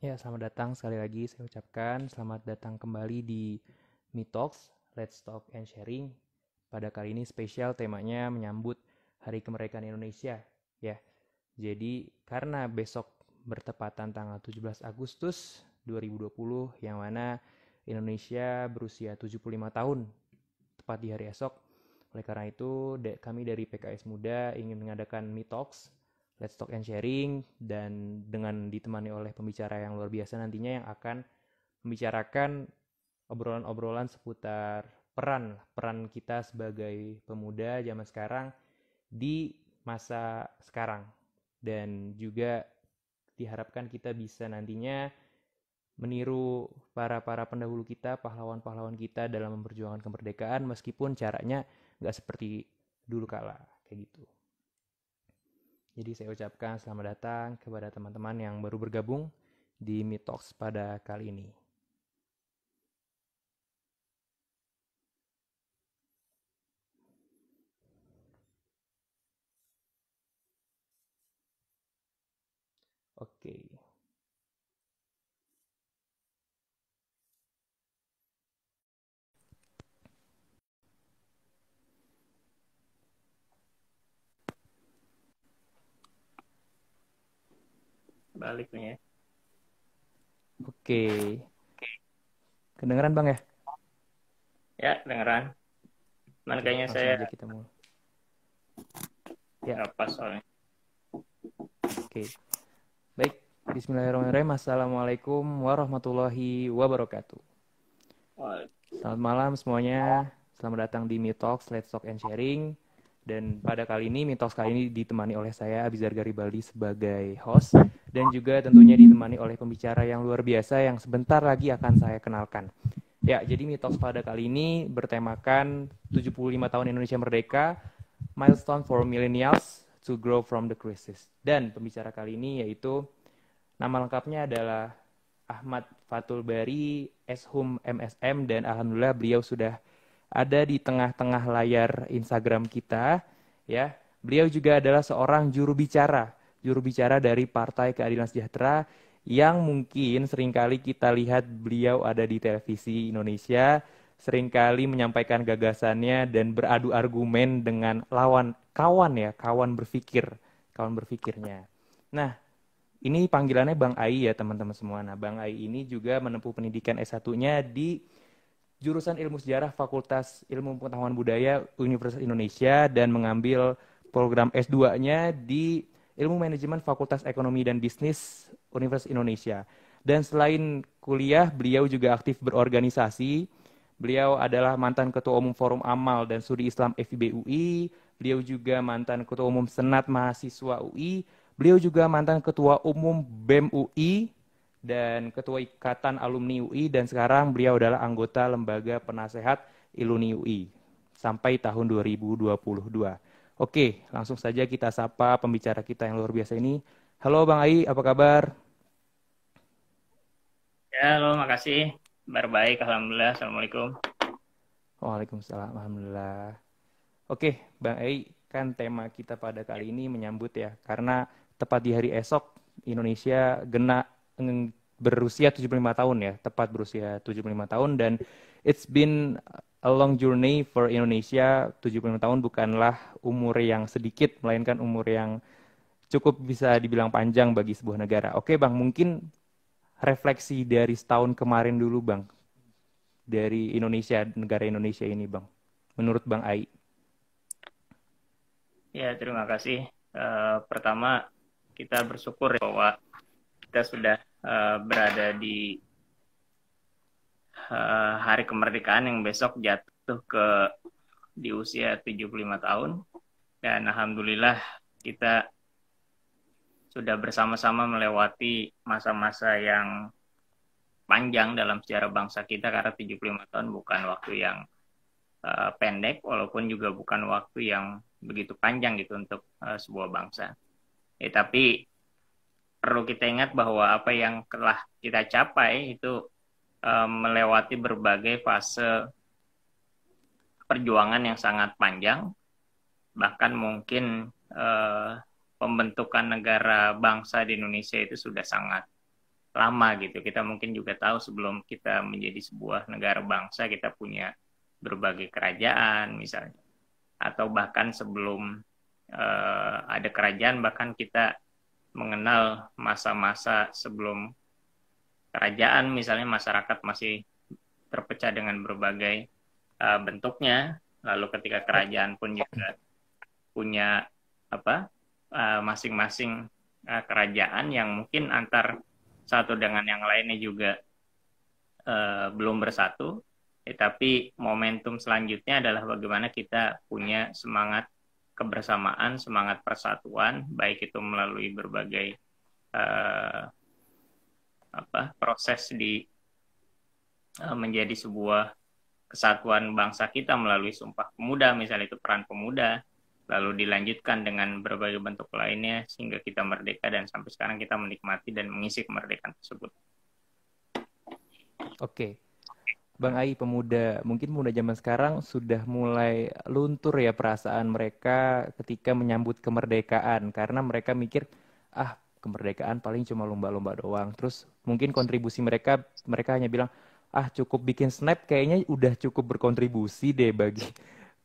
Ya, selamat datang sekali lagi saya ucapkan. Selamat datang kembali di Me Talks, Let's Talk and Sharing. Pada kali ini spesial temanya menyambut Hari Kemerdekaan Indonesia. Ya, jadi karena besok bertepatan tanggal 17 Agustus 2020 yang mana Indonesia berusia 75 tahun tepat di hari esok. Oleh karena itu, kami dari PKS Muda ingin mengadakan Me Talks, Let's Talk and Sharing, dan dengan ditemani oleh pembicara yang luar biasa nantinya yang akan membicarakan obrolan-obrolan seputar peran kita sebagai pemuda zaman sekarang di masa sekarang. Dan juga diharapkan kita bisa nantinya meniru para pendahulu kita, pahlawan-pahlawan kita dalam memperjuangkan kemerdekaan meskipun caranya nggak seperti dulu kala kayak gitu. Jadi saya ucapkan selamat datang kepada teman-teman yang baru bergabung di Meet Talks pada kali ini. Oke. Balik nih ya. Oke. Kedengeran Bang ya? Ya, dengeran. Cuman Oke, kayaknya langsung saya aja kita mulai. Ya, nggak pas soalnya. oke. Baik, bismillahirrahmanirrahim. Assalamualaikum warahmatullahi wabarakatuh. Oh, Selamat malam semuanya. Selamat datang di Meet Talks, Let's Talk and Sharing. Dan pada kali ini, Meet Talks kali ini ditemani oleh saya, Abizar Garibaldi sebagai host. Dan juga tentunya ditemani oleh pembicara yang luar biasa yang sebentar lagi akan saya kenalkan. Ya, jadi Meet Talks pada kali ini bertemakan 75 tahun Indonesia Merdeka, Milestone for Millennials to Grow from the Crisis. Dan pembicara kali ini yaitu, nama lengkapnya adalah Ahmad Fatul Bari, Eshum MSM, dan alhamdulillah beliau sudah ada di tengah-tengah layar Instagram kita. Ya, beliau juga adalah seorang juru bicara dari Partai Keadilan Sejahtera yang mungkin seringkali kita lihat beliau ada di televisi Indonesia, seringkali menyampaikan gagasannya dan beradu argumen dengan kawan berfikirnya. Nah, ini panggilannya Bang Ai ya teman-teman semua. Nah, Bang Ai ini juga menempuh pendidikan S1-nya di jurusan Ilmu Sejarah Fakultas Ilmu Pengetahuan Budaya Universitas Indonesia dan mengambil program S2-nya di Ilmu Manajemen Fakultas Ekonomi dan Bisnis Universitas Indonesia. Dan selain kuliah, beliau juga aktif berorganisasi. Beliau adalah mantan Ketua Umum Forum Amal dan Studi Islam FIB UI. Beliau juga mantan Ketua Umum Senat Mahasiswa UI. Beliau juga mantan Ketua Umum BEM UI dan Ketua Ikatan Alumni UI, dan sekarang beliau adalah anggota Lembaga Penasehat Iluni UI sampai tahun 2022. Oke, langsung saja kita sapa pembicara kita yang luar biasa ini. Halo Bang Ai, apa kabar? ya, lo makasih. Kabar baik, alhamdulillah. Assalamualaikum. Waalaikumsalam, alhamdulillah. Oke, Bang Ai, kan tema kita pada kali ini menyambut ya, karena tepat di hari esok Indonesia berusia 75 tahun ya, tepat berusia 75 tahun, dan it's been a long journey for Indonesia. 75 tahun bukanlah umur yang sedikit, melainkan umur yang cukup bisa dibilang panjang bagi sebuah negara. Oke, Bang, mungkin refleksi dari setahun kemarin dulu, Bang, dari Indonesia, negara Indonesia ini, Bang. Menurut Bang Ai. Ya, terima kasih. Pertama, kita bersyukur ya bahwa kita sudah berada di hari kemerdekaan yang besok jatuh di usia 75 tahun. Dan alhamdulillah kita sudah bersama-sama melewati masa-masa yang panjang dalam sejarah bangsa kita, karena 75 tahun bukan waktu yang pendek, walaupun juga bukan waktu yang begitu panjang gitu untuk sebuah bangsa. Tapi perlu kita ingat bahwa apa yang telah kita capai itu melewati berbagai fase perjuangan yang sangat panjang, bahkan mungkin pembentukan negara bangsa di Indonesia itu sudah sangat lama gitu. Kita mungkin juga tahu sebelum kita menjadi sebuah negara bangsa kita punya berbagai kerajaan misalnya, atau bahkan sebelum ada kerajaan bahkan kita mengenal masa-masa sebelum kerajaan, misalnya masyarakat masih terpecah dengan berbagai bentuknya, lalu ketika kerajaan pun juga punya apa masing-masing kerajaan yang mungkin antar satu dengan yang lainnya juga belum bersatu, tapi momentum selanjutnya adalah bagaimana kita punya semangat kebersamaan, semangat persatuan, baik itu melalui berbagai proses di menjadi sebuah kesatuan bangsa kita melalui Sumpah Pemuda, misalnya itu peran pemuda, lalu dilanjutkan dengan berbagai bentuk lainnya sehingga kita merdeka dan sampai sekarang kita menikmati dan mengisi kemerdekaan tersebut. Oke. Bang Ai, mungkin pemuda zaman sekarang sudah mulai luntur ya perasaan mereka ketika menyambut kemerdekaan karena mereka mikir, kemerdekaan paling cuma lomba-lomba doang. Terus mungkin kontribusi mereka hanya bilang, cukup bikin snap kayaknya udah cukup berkontribusi deh bagi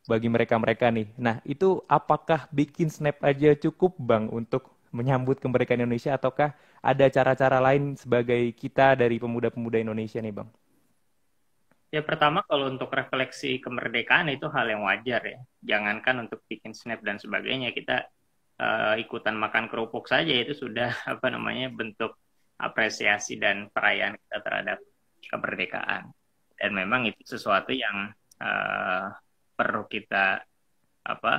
mereka-mereka nih. Nah, itu apakah bikin snap aja cukup, Bang, untuk menyambut kemerdekaan Indonesia ataukah ada cara-cara lain sebagai kita dari pemuda-pemuda Indonesia nih, Bang? Ya pertama kalau untuk refleksi kemerdekaan itu hal yang wajar ya. Jangankan untuk bikin snap dan sebagainya, kita ikutan makan kerupuk saja itu sudah bentuk apresiasi dan perayaan kita terhadap kemerdekaan. Dan memang itu sesuatu yang perlu kita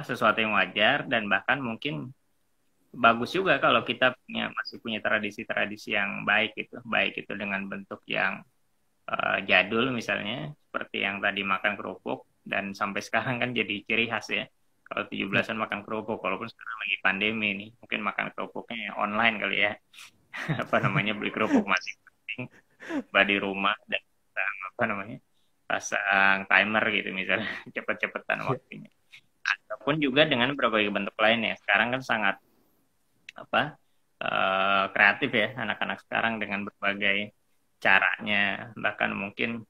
sesuatu yang wajar dan bahkan mungkin bagus juga kalau kita masih punya tradisi-tradisi yang baik itu dengan bentuk yang jadul misalnya seperti yang tadi makan kerupuk dan sampai sekarang kan jadi ciri khas ya kalau 17-an makan kerupuk walaupun sekarang lagi pandemi nih mungkin makan kerupuknya online kali ya beli kerupuk masih penting di rumah dan pasang timer gitu misalnya cepet-cepetan waktunya ataupun juga dengan berbagai bentuk lainnya sekarang kan sangat kreatif ya anak-anak sekarang dengan berbagai caranya bahkan mungkin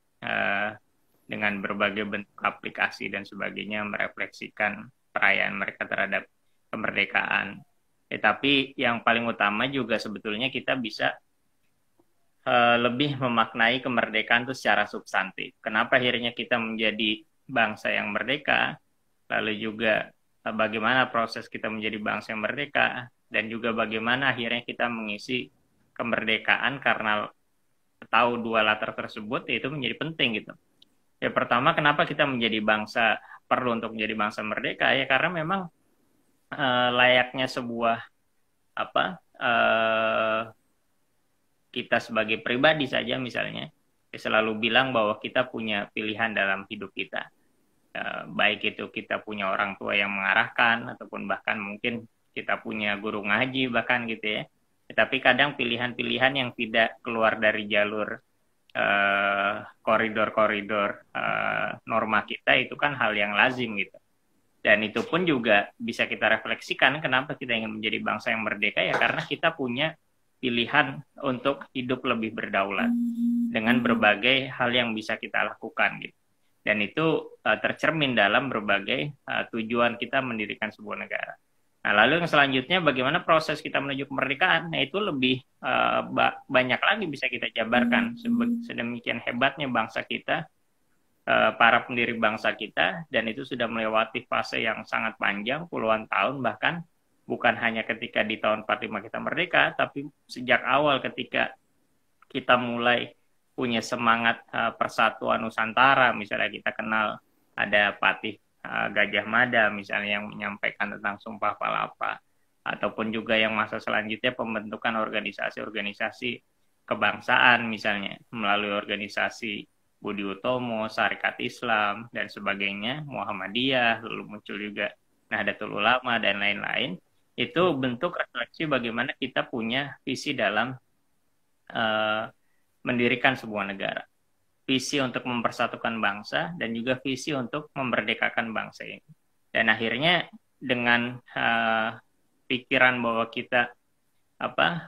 dengan berbagai bentuk aplikasi dan sebagainya merefleksikan perayaan mereka terhadap kemerdekaan. Tapi yang paling utama juga sebetulnya kita bisa lebih memaknai kemerdekaan itu secara substantif. Kenapa akhirnya kita menjadi bangsa yang merdeka, lalu juga bagaimana proses kita menjadi bangsa yang merdeka, dan juga bagaimana akhirnya kita mengisi kemerdekaan karena tahu dua latar tersebut itu menjadi penting gitu. Ya pertama kenapa kita perlu untuk menjadi bangsa merdeka ya karena memang layaknya sebuah kita sebagai pribadi saja misalnya selalu bilang bahwa kita punya pilihan dalam hidup kita. Baik itu kita punya orang tua yang mengarahkan ataupun bahkan mungkin kita punya guru ngaji bahkan gitu ya. Tapi kadang pilihan-pilihan yang tidak keluar dari jalur koridor-koridor norma kita itu kan hal yang lazim gitu. Dan itu pun juga bisa kita refleksikan kenapa kita ingin menjadi bangsa yang merdeka ya karena kita punya pilihan untuk hidup lebih berdaulat dengan berbagai hal yang bisa kita lakukan gitu. Dan itu tercermin dalam berbagai tujuan kita mendirikan sebuah negara. Nah, lalu yang selanjutnya bagaimana proses kita menuju kemerdekaan? Nah, itu lebih banyak lagi bisa kita jabarkan. Sedemikian hebatnya bangsa kita, para pendiri bangsa kita, dan itu sudah melewati fase yang sangat panjang, puluhan tahun bahkan, bukan hanya ketika di tahun 45 kita merdeka, tapi sejak awal ketika kita mulai punya semangat persatuan Nusantara, misalnya kita kenal ada Patih Gajah Mada misalnya yang menyampaikan tentang Sumpah Palapa ataupun juga yang masa selanjutnya pembentukan organisasi-organisasi kebangsaan misalnya melalui organisasi Budi Utomo, Sarekat Islam dan sebagainya, Muhammadiyah, lalu muncul juga Nahdlatul Ulama dan lain-lain. Itu bentuk refleksi bagaimana kita punya visi dalam mendirikan sebuah negara. Visi untuk mempersatukan bangsa dan juga visi untuk memerdekakan bangsa ini. Dan akhirnya dengan pikiran bahwa kita punya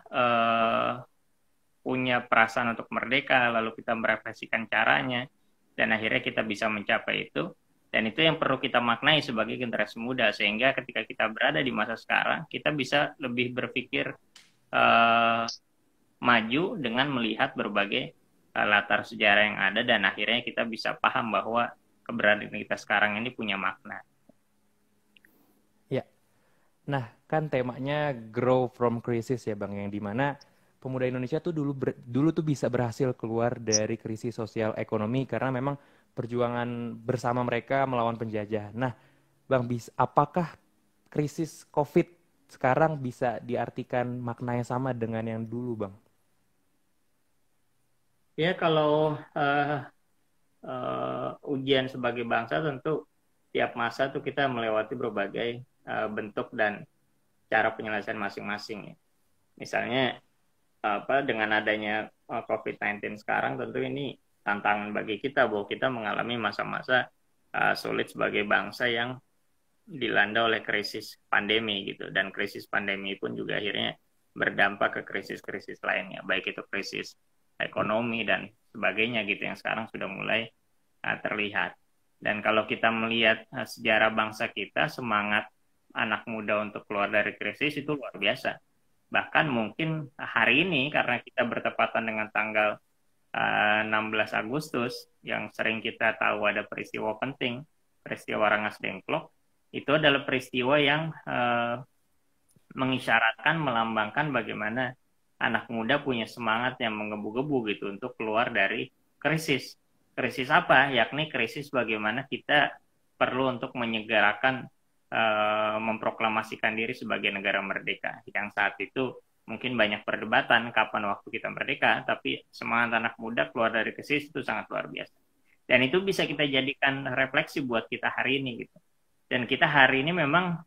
punya perasaan untuk merdeka, lalu kita merefleksikan caranya, dan akhirnya kita bisa mencapai itu. Dan itu yang perlu kita maknai sebagai generasi muda, sehingga ketika kita berada di masa sekarang, kita bisa lebih berpikir maju dengan melihat berbagai latar sejarah yang ada, dan akhirnya kita bisa paham bahwa keberadaan kita sekarang ini punya makna. Ya, nah kan temanya grow from crisis ya Bang, yang dimana pemuda Indonesia tuh dulu tuh bisa berhasil keluar dari krisis sosial ekonomi karena memang perjuangan bersama mereka melawan penjajah. Nah, Bang, apakah krisis COVID sekarang bisa diartikan maknanya sama dengan yang dulu, Bang? Ya, kalau ujian sebagai bangsa tentu tiap masa tuh kita melewati berbagai bentuk dan cara penyelesaian masing-masing. Misalnya dengan adanya COVID-19 sekarang, tentu ini tantangan bagi kita bahwa kita mengalami masa-masa sulit sebagai bangsa yang dilanda oleh krisis pandemi gitu, dan krisis pandemi pun juga akhirnya berdampak ke krisis-krisis lainnya, baik itu krisis ekonomi dan sebagainya gitu yang sekarang sudah mulai terlihat. Dan kalau kita melihat sejarah bangsa kita, semangat anak muda untuk keluar dari krisis itu luar biasa. Bahkan mungkin hari ini karena kita bertepatan dengan tanggal 16 Agustus yang sering kita tahu ada peristiwa penting, peristiwa Rengas Dengklok, itu adalah peristiwa yang mengisyaratkan, melambangkan bagaimana anak muda punya semangat yang menggebu-gebu gitu untuk keluar dari krisis. Krisis apa? Yakni krisis bagaimana kita perlu untuk menyegerakan, memproklamasikan diri sebagai negara merdeka. Yang saat itu mungkin banyak perdebatan kapan waktu kita merdeka, tapi semangat anak muda keluar dari krisis itu sangat luar biasa. Dan itu bisa kita jadikan refleksi buat kita hari ini gitu. Dan kita hari ini memang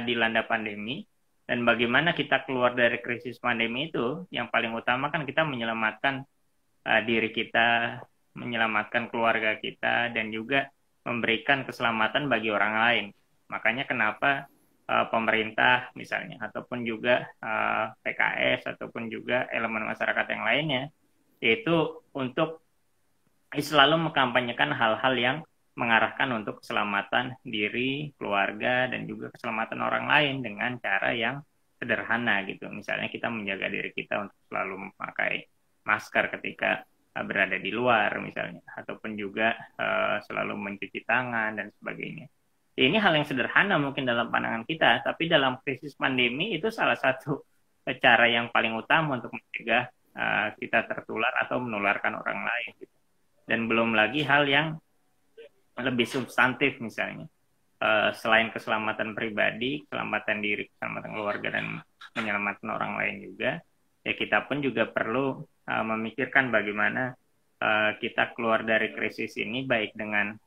dilanda pandemi, dan bagaimana kita keluar dari krisis pandemi itu, yang paling utama kan kita menyelamatkan diri kita, menyelamatkan keluarga kita, dan juga memberikan keselamatan bagi orang lain. Makanya kenapa pemerintah misalnya, ataupun juga PKS, ataupun juga elemen masyarakat yang lainnya, yaitu untuk selalu mengkampanyekan hal-hal yang mengarahkan untuk keselamatan diri, keluarga, dan juga keselamatan orang lain dengan cara yang sederhana gitu. Misalnya kita menjaga diri kita untuk selalu memakai masker ketika berada di luar misalnya, ataupun juga selalu mencuci tangan dan sebagainya. Ini hal yang sederhana mungkin dalam pandangan kita, tapi dalam krisis pandemi itu salah satu cara yang paling utama untuk mencegah kita tertular atau menularkan orang lain gitu. Dan belum lagi hal yang lebih substantif misalnya, selain keselamatan pribadi, keselamatan diri, keselamatan keluarga, dan menyelamatkan orang lain juga, ya kita pun juga perlu memikirkan bagaimana kita keluar dari krisis ini baik dengan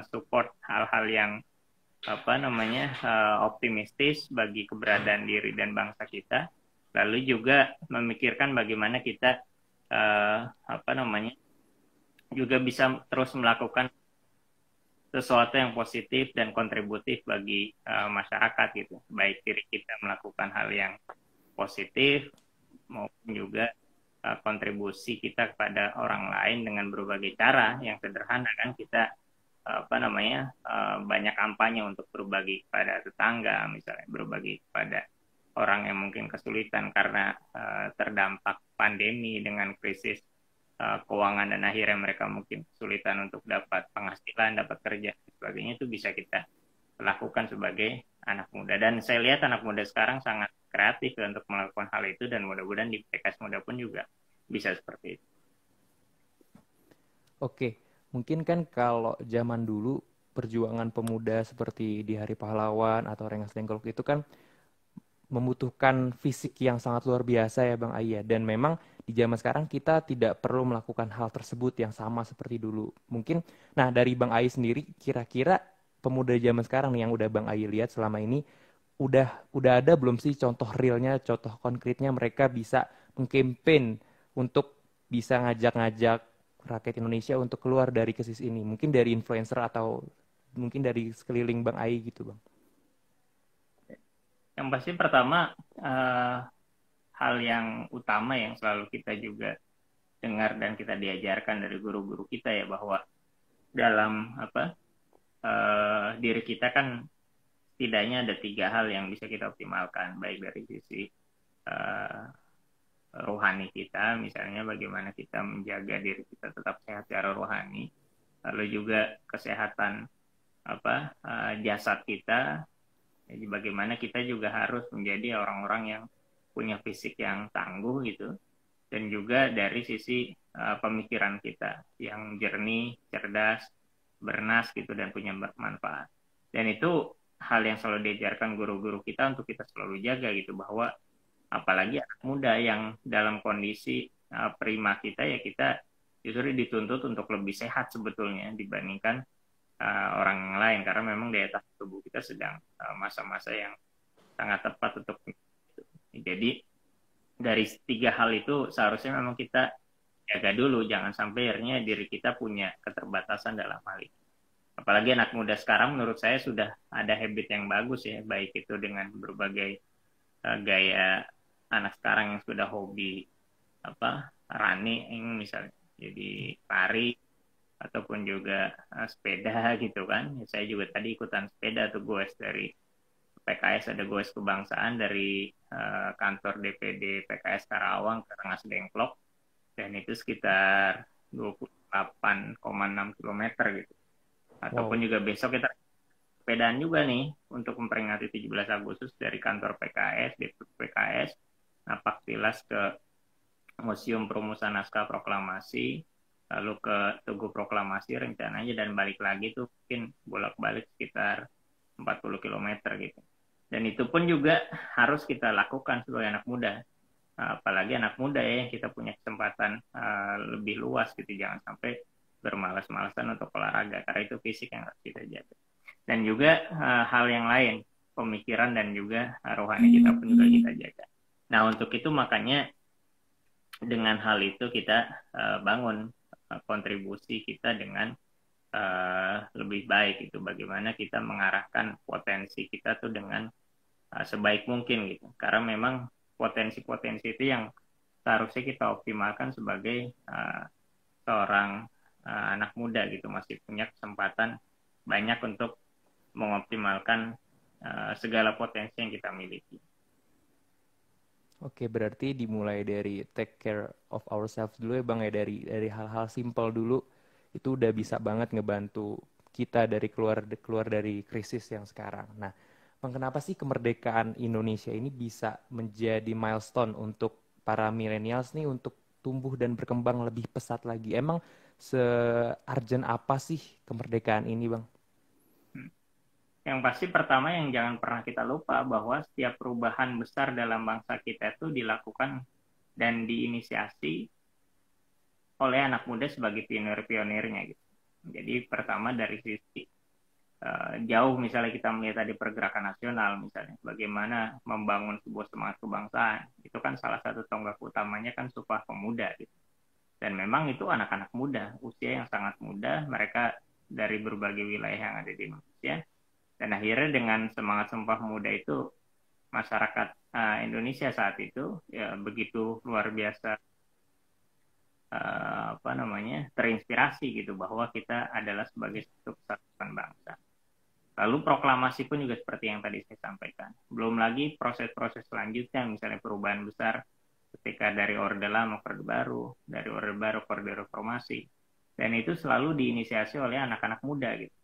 support hal-hal yang optimistis bagi keberadaan diri dan bangsa kita, lalu juga memikirkan bagaimana kita juga bisa terus melakukan sesuatu yang positif dan kontributif bagi masyarakat gitu, baik diri kita melakukan hal yang positif maupun juga kontribusi kita kepada orang lain dengan berbagai cara yang sederhana. Kan kita banyak kampanye untuk berbagi kepada tetangga misalnya, berbagi kepada orang yang mungkin kesulitan karena terdampak pandemi dengan krisis keuangan, dan akhirnya mereka mungkin kesulitan untuk dapat penghasilan, dapat kerja dan sebagainya, itu bisa kita lakukan sebagai anak muda. Dan saya lihat anak muda sekarang sangat kreatif untuk melakukan hal itu, dan mudah-mudahan di PKS Muda pun juga bisa seperti itu. Oke, mungkin kan kalau zaman dulu perjuangan pemuda seperti di Hari Pahlawan atau Rengas Dengklok itu kan membutuhkan fisik yang sangat luar biasa ya Bang Ai, dan memang di zaman sekarang kita tidak perlu melakukan hal tersebut yang sama seperti dulu. Mungkin, nah dari Bang Ai sendiri, kira-kira pemuda zaman sekarang nih yang udah Bang Ai lihat selama ini, udah ada belum sih contoh realnya, contoh konkretnya mereka bisa mengkampanye untuk bisa ngajak-ngajak rakyat Indonesia untuk keluar dari krisis ini? Mungkin dari influencer atau mungkin dari sekeliling Bang Ai gitu Bang. Yang pasti pertama, hal yang utama yang selalu kita juga dengar dan kita diajarkan dari guru-guru kita ya, bahwa dalam diri kita kan setidaknya ada 3 hal yang bisa kita optimalkan, baik dari sisi uh, rohani kita, misalnya bagaimana kita menjaga diri kita tetap sehat secara rohani, lalu juga kesehatan jasad kita. Jadi bagaimana kita juga harus menjadi orang-orang yang punya fisik yang tangguh gitu, dan juga dari sisi pemikiran kita yang jernih, cerdas, bernas gitu, dan punya manfaat. Dan itu hal yang selalu diajarkan guru-guru kita untuk kita selalu jaga gitu, bahwa apalagi anak muda yang dalam kondisi prima kita ya, kita justru dituntut untuk lebih sehat sebetulnya dibandingkan orang yang lain, karena memang daya tahan tubuh kita sedang masa-masa yang sangat tepat untuk itu. Jadi dari 3 hal itu seharusnya memang kita jaga dulu, jangan sampai akhirnya diri kita punya keterbatasan dalam hal itu. Apalagi anak muda sekarang menurut saya sudah ada habit yang bagus ya, baik itu dengan berbagai gaya anak sekarang yang sudah hobi running misalnya, jadi lari ataupun juga sepeda gitu kan. Ya, saya juga tadi ikutan sepeda tuh, goes dari PKS, ada goes kebangsaan dari kantor DPD PKS Karawang ke Rengas Dengklok, dan itu sekitar 28,6 kilometer gitu. Ataupun juga besok kita sepedaan juga nih untuk memperingati 17 Agustus dari kantor PKS, DPD PKS, napak tilas ke Museum Perumusan Naskah Proklamasi, lalu ke Tugu Proklamasi rencananya, dan balik lagi tuh mungkin bolak-balik sekitar 40 km gitu. Dan itu pun juga harus kita lakukan sebagai anak muda. Apalagi anak muda ya, yang kita punya kesempatan lebih luas gitu, jangan sampai bermalas-malasan untuk olahraga, karena itu fisik yang harus kita jaga. Dan juga hal yang lain, pemikiran dan juga rohani kita pun juga kita jaga. Nah, untuk itu makanya dengan hal itu kita bangun kontribusi kita dengan lebih baik itu, bagaimana kita mengarahkan potensi kita tuh dengan sebaik mungkin gitu. Karena memang potensi-potensi itu yang seharusnya kita optimalkan sebagai seorang anak muda gitu, masih punya kesempatan banyak untuk mengoptimalkan segala potensi yang kita miliki. Oke, berarti dimulai dari take care of ourselves dulu ya Bang ya, dari hal-hal simpel dulu itu udah bisa banget ngebantu kita dari keluar dari krisis yang sekarang. Nah, Bang, kenapa sih kemerdekaan Indonesia ini bisa menjadi milestone untuk para millennials nih untuk tumbuh dan berkembang lebih pesat lagi? Emang se-urgent apa sih kemerdekaan ini, Bang? Yang pasti pertama yang jangan pernah kita lupa bahwa setiap perubahan besar dalam bangsa kita itu dilakukan dan diinisiasi oleh anak muda sebagai pionir-pionirnya gitu. Jadi pertama dari sisi jauh, misalnya kita melihat tadi pergerakan nasional misalnya, bagaimana membangun sebuah semangat kebangsaan, itu kan salah satu tonggak utamanya kan Sumpah Pemuda gitu. Dan memang itu anak-anak muda, usia yang sangat muda, mereka dari berbagai wilayah yang ada di Indonesia. Dan akhirnya dengan semangat Sumpah Pemuda itu, masyarakat Indonesia saat itu ya begitu luar biasa terinspirasi gitu, bahwa kita adalah sebagai satu kesatuan bangsa. Lalu proklamasi pun juga seperti yang tadi saya sampaikan. Belum lagi proses-proses selanjutnya, misalnya perubahan besar ketika dari Orde Lama ke Orde Baru, dari Orde Baru ke Orde Reformasi. Dan itu selalu diinisiasi oleh anak-anak muda gitu.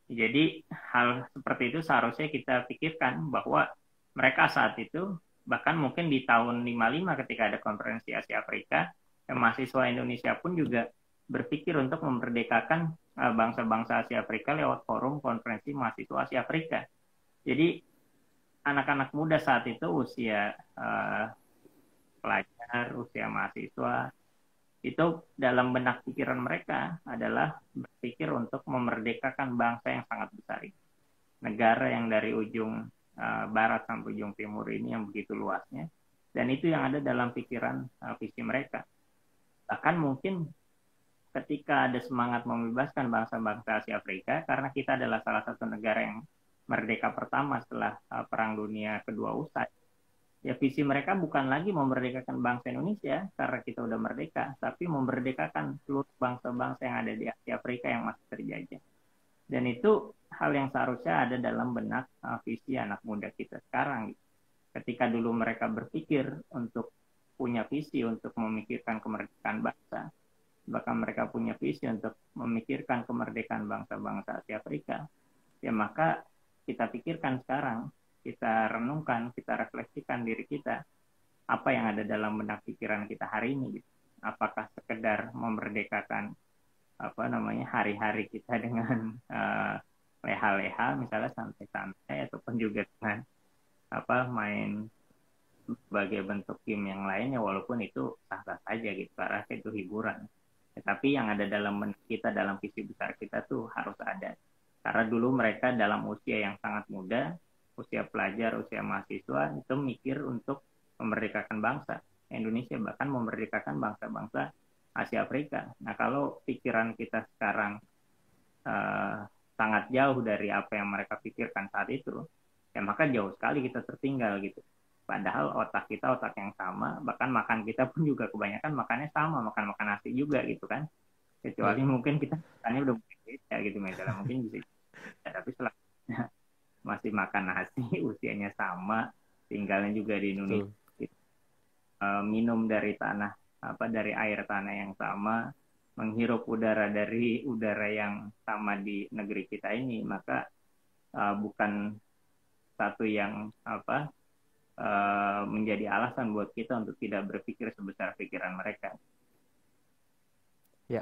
Jadi hal seperti itu seharusnya kita pikirkan, bahwa mereka saat itu, bahkan mungkin di tahun 55 ketika ada konferensi Asia Afrika, mahasiswa Indonesia pun juga berpikir untuk memerdekakan bangsa-bangsa Asia Afrika lewat forum konferensi mahasiswa Asia Afrika. Jadi anak-anak muda saat itu usia pelajar, usia mahasiswa, itu dalam benak pikiran mereka adalah berpikir untuk memerdekakan bangsa yang sangat besar ini. Negara yang dari ujung barat sampai ujung timur ini yang begitu luasnya. Dan itu yang ada dalam pikiran visi mereka. Bahkan mungkin ketika ada semangat membebaskan bangsa-bangsa Asia Afrika, karena kita adalah salah satu negara yang merdeka pertama setelah Perang Dunia Kedua usai, ya visi mereka bukan lagi memerdekakan bangsa Indonesia karena kita udah merdeka, tapi memerdekakan seluruh bangsa-bangsa yang ada di Asia Afrika yang masih terjajah. Dan itu hal yang seharusnya ada dalam benak visi anak muda kita sekarang. Ketika dulu mereka berpikir untuk punya visi untuk memikirkan kemerdekaan bangsa, bahkan mereka punya visi untuk memikirkan kemerdekaan bangsa-bangsa Asia Afrika, ya maka kita pikirkan sekarang, kita renungkan, kita refleksikan diri kita, apa yang ada dalam benak pikiran kita hari ini, gitu. Apakah sekedar memerdekakan hari-hari kita dengan leha-leha, misalnya santai-santai, ataupun juga dengan main sebagai bentuk game yang lainnya, walaupun itu sah-sah saja gitu, karena itu hiburan. Tapi yang ada dalam kita, dalam visi besar kita tuh harus ada. Karena dulu mereka dalam usia yang sangat muda, usia pelajar, usia mahasiswa, itu mikir untuk memerdekakan bangsa Indonesia, bahkan memerdekakan bangsa-bangsa Asia Afrika. Nah, kalau pikiran kita sekarang sangat jauh dari apa yang mereka pikirkan saat itu, ya maka jauh sekali kita tertinggal gitu. Padahal otak kita otak yang sama, bahkan makan kita pun juga kebanyakan makannya sama, makan nasi juga gitu kan. Kecuali mungkin kita makannya udah beda gitu misalnya, mungkin bisa. Tapi setelah masih makan nasi, usianya sama, tinggalnya juga di Indonesia, minum dari dari air tanah yang sama, menghirup udara dari udara yang sama di negeri kita ini, maka bukan satu yang menjadi alasan buat kita untuk tidak berpikir sebesar pikiran mereka. Ya,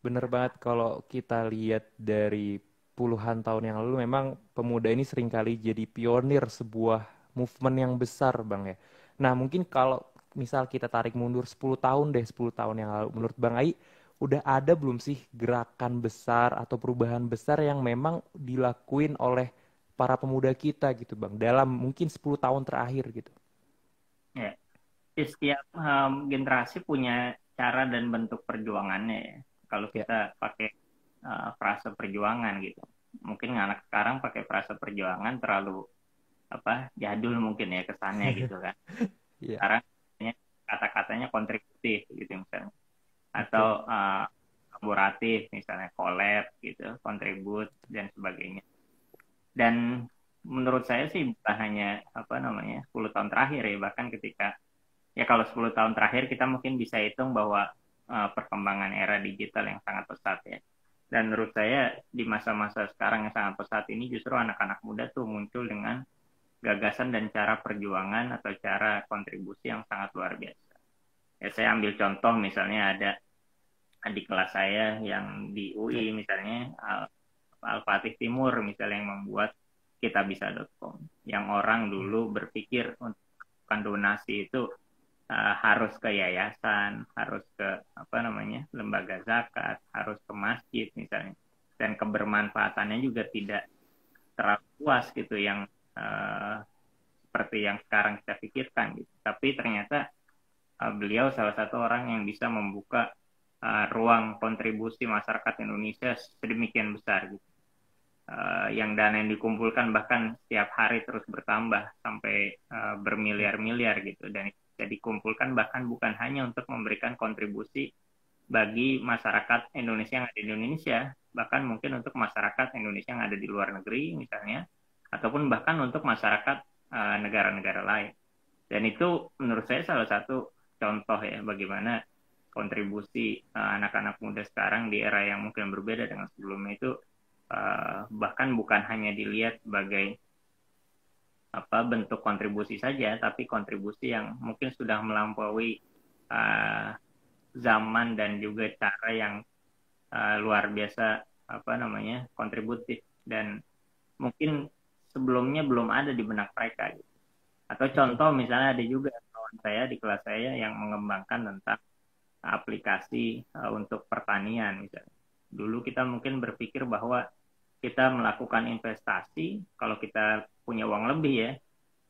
bener banget. Kalau kita lihat dari puluhan tahun yang lalu, memang pemuda ini seringkali jadi pionir sebuah movement yang besar, Bang ya. Nah, mungkin kalau misal kita tarik mundur 10 tahun deh, 10 tahun yang lalu, menurut Bang Ai, udah ada belum sih gerakan besar atau perubahan besar yang memang dilakuin oleh para pemuda kita gitu, Bang, dalam mungkin 10 tahun terakhir gitu? Ya, setiap generasi punya cara dan bentuk perjuangannya ya. Kalau kita pakai frase perjuangan gitu, mungkin anak sekarang pakai frase perjuangan terlalu jadul mungkin ya kesannya gitu kan. Sekarang kata-katanya kontributif gitu misalnya, atau kolaboratif misalnya, collab gitu, kontribut dan sebagainya. Dan menurut saya sih bukan hanya 10 tahun terakhir ya, bahkan ketika kalau 10 tahun terakhir kita mungkin bisa hitung bahwa perkembangan era digital yang sangat pesat ya. Dan menurut saya di masa-masa sekarang yang sangat pesat ini justru anak-anak muda tuh muncul dengan gagasan dan cara perjuangan atau cara kontribusi yang sangat luar biasa. Ya, saya ambil contoh misalnya ada adik kelas saya yang di UI misalnya, Al-Fatih Timur misalnya, yang membuat kitabisa.com, yang orang dulu berpikir untuk melakukan donasi itu harus ke yayasan, harus ke lembaga zakat, harus ke masjid misalnya, dan kebermanfaatannya juga tidak terlalu luas gitu yang seperti yang sekarang kita pikirkan gitu. Tapi ternyata beliau salah satu orang yang bisa membuka ruang kontribusi masyarakat Indonesia sedemikian besar gitu. Yang dana yang dikumpulkan bahkan setiap hari terus bertambah sampai bermiliar-miliar gitu, dan bisa dikumpulkan bahkan bukan hanya untuk memberikan kontribusi bagi masyarakat Indonesia yang ada di Indonesia, bahkan mungkin untuk masyarakat Indonesia yang ada di luar negeri misalnya, ataupun bahkan untuk masyarakat negara-negara lain. Dan itu menurut saya salah satu contoh ya bagaimana kontribusi anak-anak muda sekarang di era yang mungkin berbeda dengan sebelumnya itu bahkan bukan hanya dilihat sebagai bentuk kontribusi saja, tapi kontribusi yang mungkin sudah melampaui zaman dan juga cara yang luar biasa kontributif, dan mungkin sebelumnya belum ada di benak mereka gitu. Atau contoh misalnya ada juga kawan saya di kelas saya yang mengembangkan tentang aplikasi untuk pertanian misalnya. Dulu kita mungkin berpikir bahwa kita melakukan investasi, kalau kita punya uang lebih ya,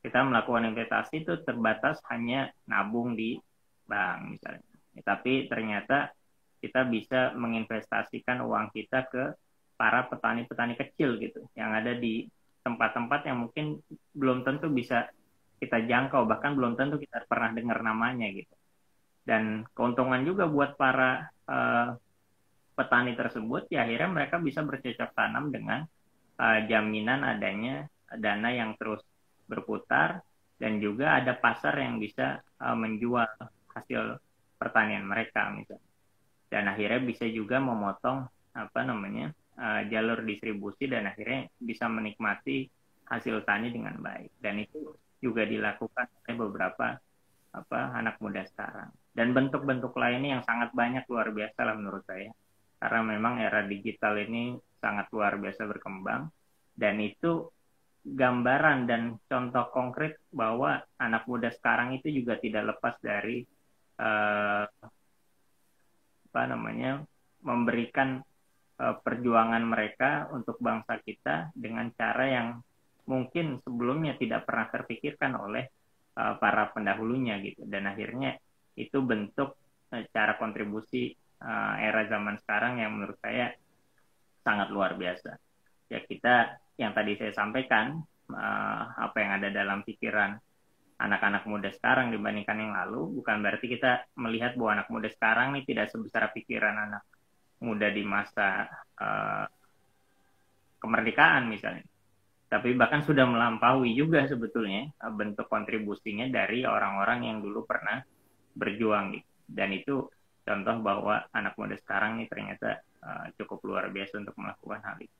kita melakukan investasi itu terbatas hanya nabung di bank misalnya. Tapi ternyata kita bisa menginvestasikan uang kita ke para petani-petani kecil gitu, yang ada di tempat-tempat yang mungkin belum tentu bisa kita jangkau, bahkan belum tentu kita pernah dengar namanya gitu. Dan keuntungan juga buat para petani tersebut, ya akhirnya mereka bisa bercocok tanam dengan jaminan adanya dana yang terus berputar, dan juga ada pasar yang bisa menjual hasil pertanian mereka misalnya. Dan akhirnya bisa juga memotong jalur distribusi, dan akhirnya bisa menikmati hasil tani dengan baik. Dan itu juga dilakukan oleh beberapa anak muda sekarang. Dan bentuk-bentuk lainnya yang sangat banyak, luar biasa lah menurut saya. Karena memang era digital ini sangat luar biasa berkembang, dan itu gambaran dan contoh konkret bahwa anak muda sekarang itu juga tidak lepas dari eh, memberikan perjuangan mereka untuk bangsa kita dengan cara yang mungkin sebelumnya tidak pernah terpikirkan oleh para pendahulunya gitu. Dan akhirnya itu bentuk cara kontribusi era zaman sekarang yang menurut saya sangat luar biasa. Ya, kita yang tadi saya sampaikan, apa yang ada dalam pikiran anak-anak muda sekarang dibandingkan yang lalu, bukan berarti kita melihat bahwa anak muda sekarang ini tidak sebesar pikiran anak muda di masa kemerdekaan misalnya. Tapi bahkan sudah melampaui juga sebetulnya bentuk kontribusinya dari orang-orang yang dulu pernah berjuang gitu. Dan itu contoh bahwa anak muda sekarang ini ternyata cukup luar biasa untuk melakukan hal itu.